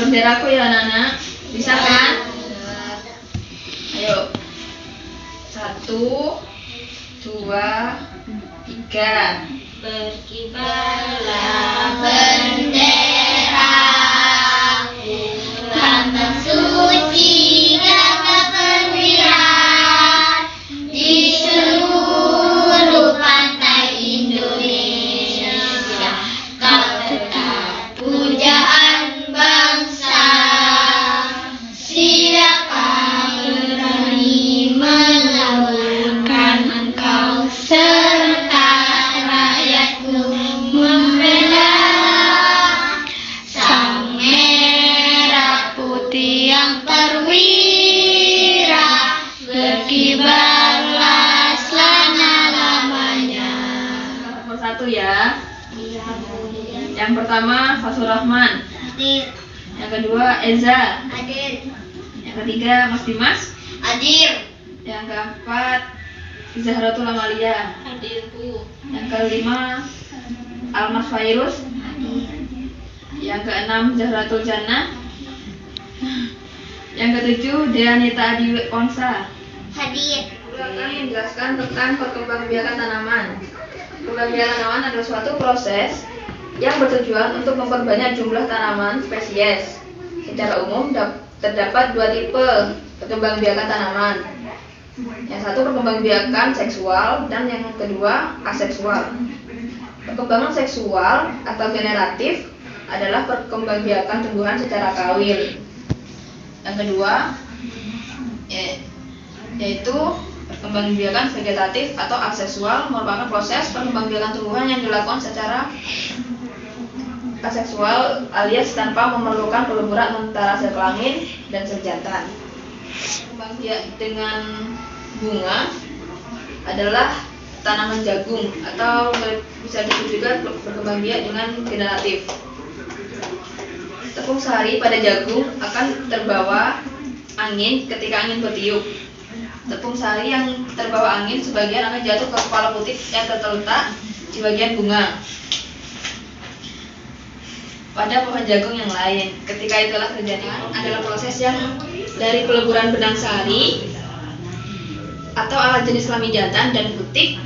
benderaku ya anak-anak. Bisa kan? Ayo. 1, 2, 3. Berkibarlah benderaku, lambang suci gagah perwira di seluruh pantai Indonesia. Kau tetap pujaan bangsa. Siapa berani melawan engkau serta rakyatku membela sang merah putih yang perwira, berkibarlah selama-lamanya. Nomor 1 ya. Yang pertama Fathur Rahman. Hadir. Yang kedua Eza. Hadir. Yang ketiga Mas Dimas. Hadir. Yang keempat Zahratul Amalia. Hadir, Bu. Yang kelima Almas Fairuz. Yang keenam Zahratul Jannah. Yang ketujuh Deanita Adi Onsa. Hadir. Akan menjelaskan tentang perkembangbiakan tanaman. Perkembangbiakan tanaman adalah suatu proses yang bertujuan untuk memperbanyak jumlah tanaman spesies. Secara umum terdapat 2 tipe perkembangbiakan tanaman. Yang satu perkembangbiakan seksual dan yang kedua aseksual. Perkembangan seksual atau generatif adalah perkembangbiakan tumbuhan secara kawin. Yang kedua yaitu perkembangbiakan vegetatif atau aseksual, merupakan proses perkembangbiakan tumbuhan yang dilakukan secara aseksual alias tanpa memerlukan peleburan antara sel kelamin dan sel jantan. Perkembangbiak dengan bunga adalah tanaman jagung atau bisa disebut juga berkembangbiak dengan generatif. Tepung sari pada jagung akan terbawa angin ketika angin bertiup. Tepung sari yang terbawa angin sebagian akan jatuh ke kepala putih yang terletak di bagian bunga pada pohon jagung yang lain. Ketika itulah terjadi adalah proses yang dari peleburan benang sari atau alat jenis kelamin jantan dan butik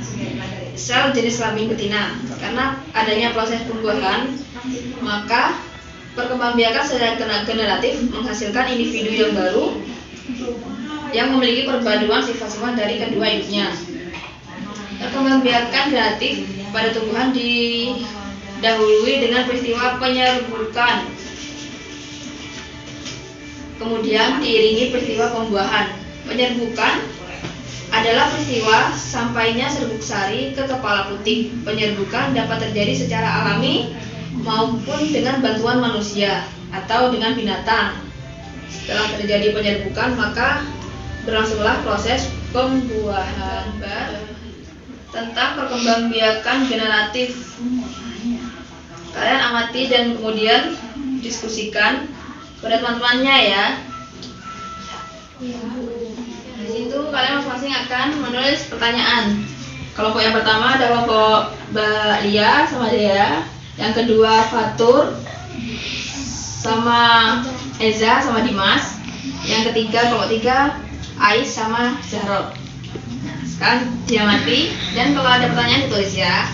sel jenis kelamin betina. Karena adanya proses pembuahan, maka perkembangbiakan secara generatif menghasilkan individu yang baru yang memiliki perpaduan sifat-sifat dari kedua induknya. Perkembangbiakan generatif pada tumbuhan didahului dengan peristiwa penyerbukan, kemudian diiringi peristiwa pembuahan. Penyerbukan adalah peristiwa sampainya serbuk sari ke kepala putih. Penyerbukan dapat terjadi secara alami maupun dengan bantuan manusia atau dengan binatang. Setelah terjadi penyerbukan, maka berlangsunglah proses pembuahan. Tentang perkembangbiakan generatif, kalian amati dan kemudian diskusikan pada teman-temannya ya. Di situ kalian masing-masing akan menulis pertanyaan. Kelompok yang pertama ada kelompok Mbak Lia sama Dea. Yang kedua Fatur sama Eza sama Dimas. Yang ketiga kelompok 3 Ais sama Zahrod. Nah, sekarang diamati dan kalau ada pertanyaan ditulis ya.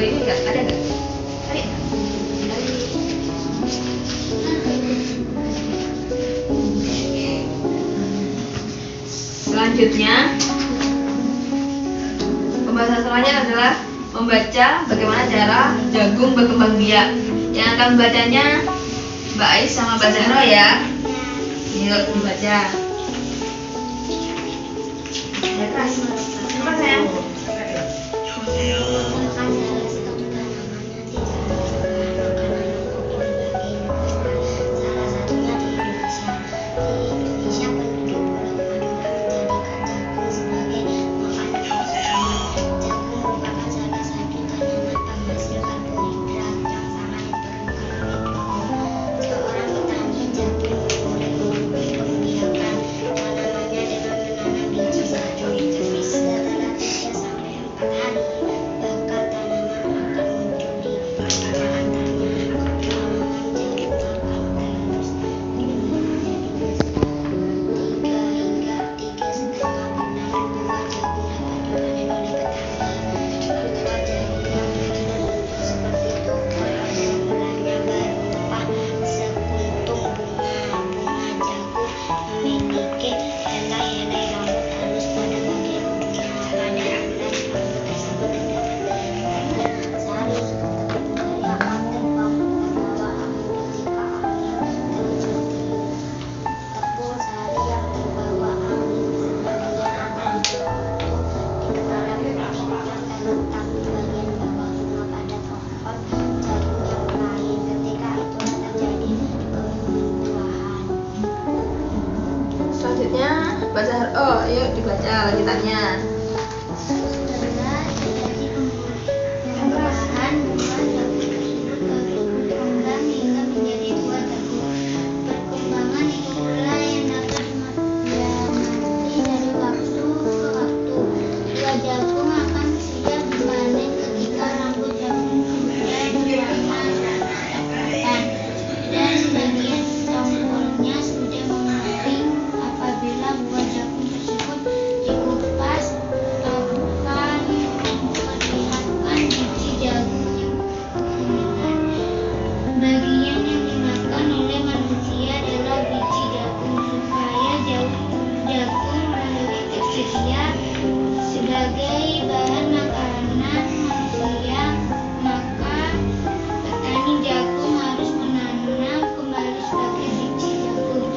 ini nggak ada nggak? Tadi. Selanjutnya, pembahasan selanjutnya adalah membaca bagaimana cara jagung berkembang biak. Yang akan membacanya Mbak Ais sama Mbak Zahra ya. Yuk dibaca. Ya keras. Apa sayang? Selanjutnya baca. Oh, yuk dibaca lanjutannya. Setelah terjadi pembuahan, buah jagung tersebut terus berkembang hingga menjadi buah jagung. Perkembangan itu pula yang dapat diamati dari waktu ke waktu. Buah jagung akan siap dipanen ketika rambut jagung sudah berwarna coklat dan sebagian tompolnya sudah mengering. Apabila buah jagung tersebut dikupas, akan memperlihatkan biji jagung yang kuningan. Bagian yang dimakan oleh manusia adalah biji jagung. Supaya jagung lebih tersedia sebagai bahan makanan manusia, maka petani jagung harus menanam kembali sebagai biji jagung.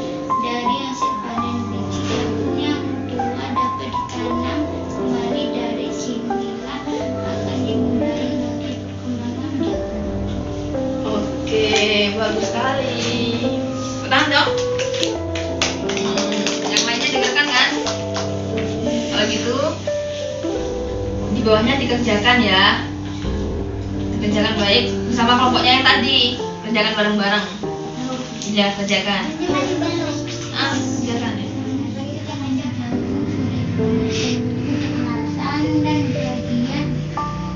Dari hasil panen biji jagung yang tua dapat ditanam kembali. Dari sinilah akan dimulai lagi perkembangan jagung. Oke, bagus sekali. Pertama dong. Yang lainnya dengarkan kan? Kalau gitu, di bawahnya dikerjakan ya. Dikerjakan baik bersama kelompoknya yang tadi. Kerjakan bareng-bareng. Ya, kerjakan. Kerjakan ya. Kemasan dan bagian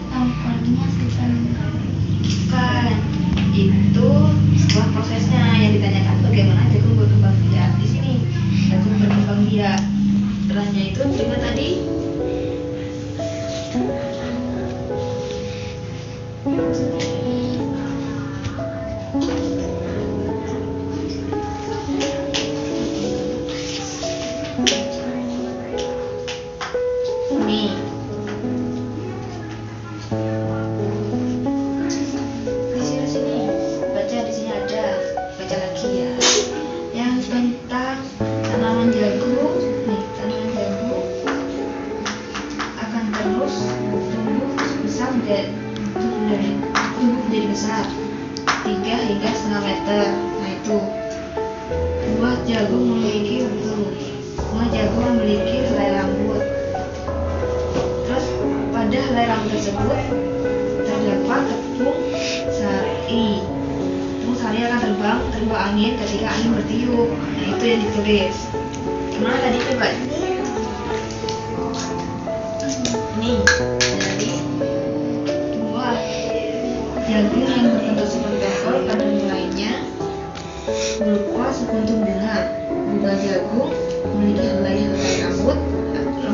tompolnya sudah lengkap. Bukan. Itu setelah prosesnya yang ditanyakan bagaimana jagung berkembang biak. Di sini jagung berkembang biak. Setelahnya itu dengan tadi nih. Di sini baca, di sini ada. Baca lagi ya. Yang tentang tanaman jagung. Nih, tanaman jagung akan terus tumbuh besar tumbuh menjadi besar 3 hingga setengah meter. Nah itu buah jagung memiliki buah jagung memiliki helai rambut. Terus pada helai rambut tersebut terdapat tepung sari. Tepung sari akan terbawa angin ketika angin bertiup. Nah itu yang ditulis. Gimana tadi coba? Nih, jadi buah jagung yang berbentuk seperti apel pada mulainya berupa sekuntum bunga. Buah jagung memiliki helai-helai rambut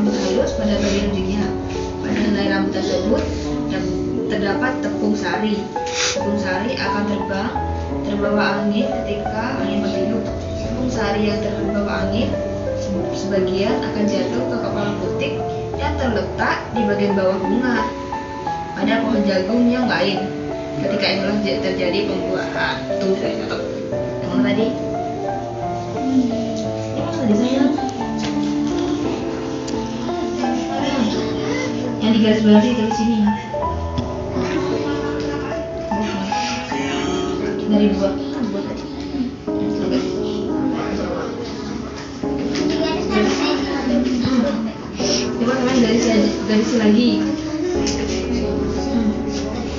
halus pada bagian ujungnya. Pada helai rambut tersebut terdapat tepung sari. Tepung sari akan terbawa angin ketika angin bertiup. Tepung sari yang terbawa angin sebagian akan jatuh ke kepala butik yang terletak di bagian bawah bunga pada pohon jagung yang lain. Ketika itulah terjadi pembuahan. Tuh saya catat. Yang mana tadi? Yang mana tadi sayang? Yang di garis bawahi dari sini. Dari buah tadi. Oke. Coba teman garis lagi.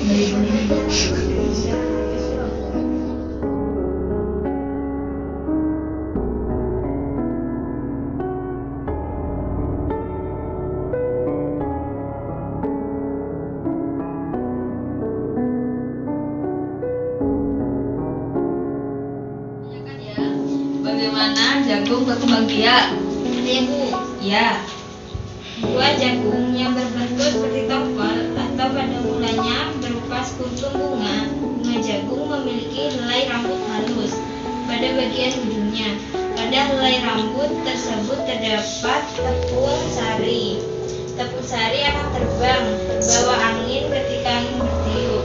Dari buah ini. Bagaimana jagung berkembang biak? Ya Bu, Ya. buah jagung yang berbentuk seperti tompel atau pada mulanya berupa sekutu bunga. Bunga jagung memiliki helai rambut halus pada bagian ujungnya. Pada helai rambut tersebut terdapat tepung sari. Tepung sari akan terbang terbawa angin ketika angin bertiup.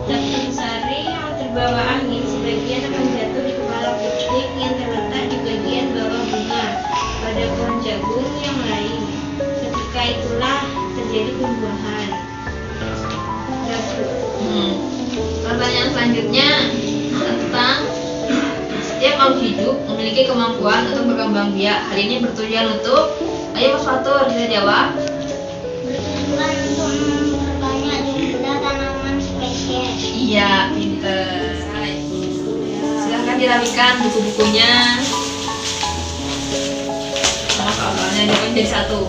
Tepung sari yang terbawa angin sebagian akan jatuh di kepala butik yang terletak di bagian bawah bunga pada pohon jagung yang lain. Ketika itulah terjadi pembuahan. Pertanyaan selanjutnya tentang setiap makhluk hidup memiliki kemampuan untuk berkembang biak. Hal ini bertujuan untuk, ayo Mas Fatur bisa jawab. Bertujuan untuk memperbanyak jumlah tanaman spesies. Iya, pinter. Silahkan dirapikan buku-bukunya. Sama soalnya jangan jadi satu.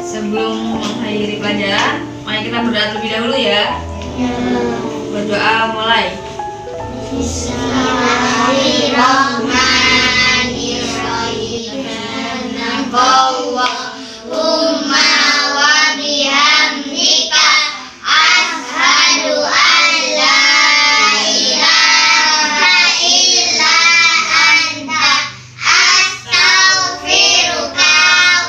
Sebelum mengakhiri pelajaran, mari kita berdoa terlebih dahulu ya. Berdoa mulai. Bismillahirrahmanirrahim. Allahumma wa bihamdika asyhadu an la ilaha illa anta astaghfiruka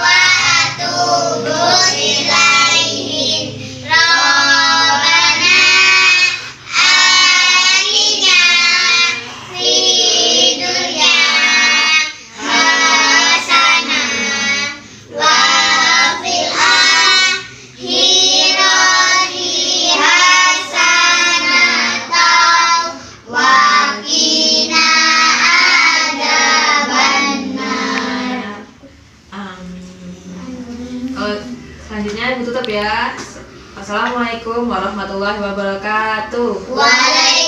wa atubu ilaihi. Rabbana atina fid dunya hasanah wa fil akhirati hasanah wa qina adzabannar. Kalau selanjutnya ditutup ya. Assalamualaikum warahmatullahi wabarakatuh. Waalaikumsalam.